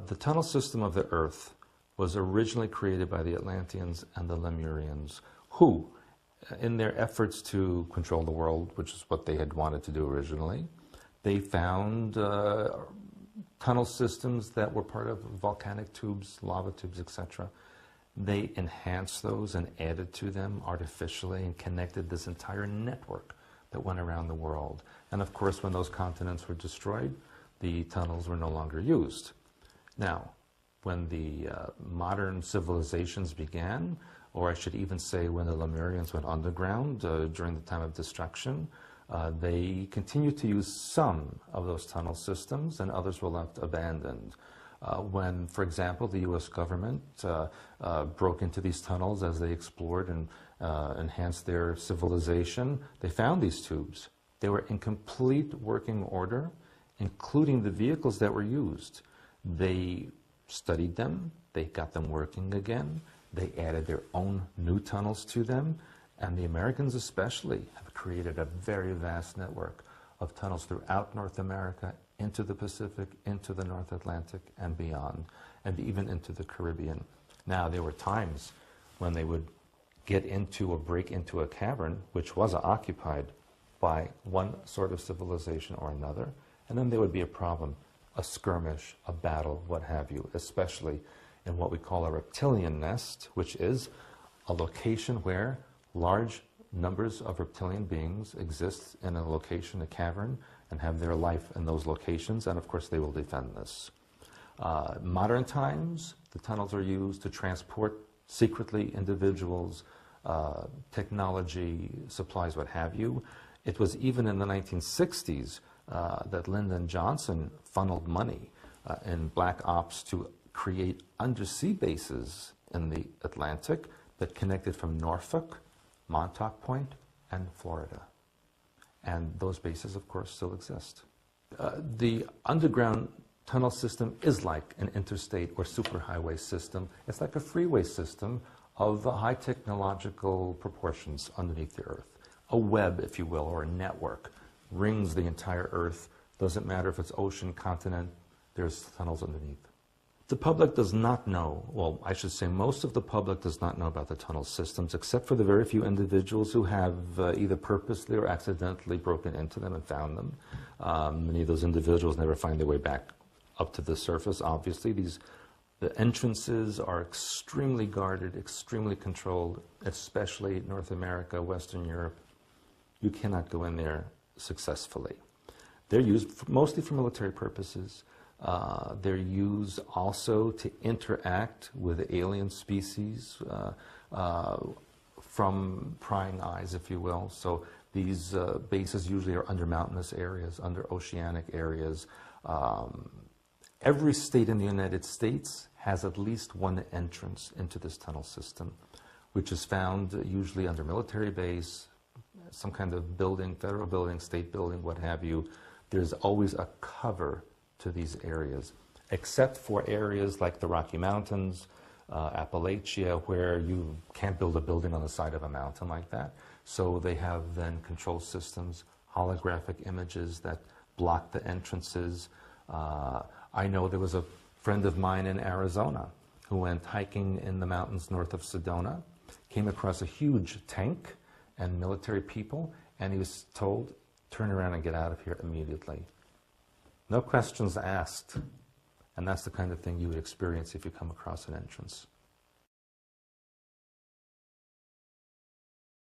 The tunnel system of the Earth was originally created by the Atlanteans and the Lemurians, who, in their efforts to control the world, which is what they had wanted to do originally, they found tunnel systems that were part of volcanic tubes, lava tubes, etc. They enhanced those and added to them artificially and connected this entire network that went around the world. And of course, when those continents were destroyed, the tunnels were no longer used. Now, when the modern civilizations began, or I should even say when the Lemurians went underground during the time of destruction, they continued to use some of those tunnel systems and others were left abandoned. When, for example, the US government broke into these tunnels as they explored and enhanced their civilization, they found these tubes. They were in complete working order, including the vehicles that were used. They studied them, they got them working again, they added their own new tunnels to them, and the Americans especially have created a very vast network of tunnels throughout North America, into the Pacific, into the North Atlantic, and beyond, and even into the Caribbean. Now, there were times when they would get into or break into a cavern, which was occupied by one sort of civilization or another, and then there would be a problem, a skirmish, a battle, what have you, especially in what we call a reptilian nest, which is a location where large numbers of reptilian beings exist in a location, a cavern, and have their life in those locations, and of course they will defend this. Modern times, the tunnels are used to transport secretly individuals, technology, supplies, what have you. It was even in the 1960s that Lyndon Johnson funneled money in black ops to create undersea bases in the Atlantic that connected from Norfolk, Montauk Point, and Florida. And those bases, of course, still exist. The underground tunnel system is like an interstate or superhighway system. It's like a freeway system of high technological proportions underneath the Earth. A web, if you will, or a network rings the entire Earth. Doesn't matter if it's ocean, continent, there's tunnels underneath. The public does not know, well, I should say most of the public does not know about the tunnel systems, except for the very few individuals who have either purposely or accidentally broken into them and found them. Many of those individuals never find their way back up to the surface, obviously. The entrances are extremely guarded, extremely controlled, especially North America, Western Europe. You cannot go in there successfully. They're used mostly for military purposes. They're used also to interact with alien species from prying eyes, if you will. So these bases usually are under mountainous areas, under oceanic areas. Every state in the United States has at least one entrance into this tunnel system, which is found usually under military base, some kind of building, federal building, state building, what have you. There's always a cover to these areas, except for areas like the Rocky Mountains, Appalachia, where you can't build a building on the side of a mountain like that. So they have then control systems, holographic images that block the entrances. I know there was a friend of mine in Arizona who went hiking in the mountains north of Sedona, came across a huge tank and military people, and he was told, turn around and get out of here immediately. No questions asked. And that's the kind of thing you would experience if you come across an entrance.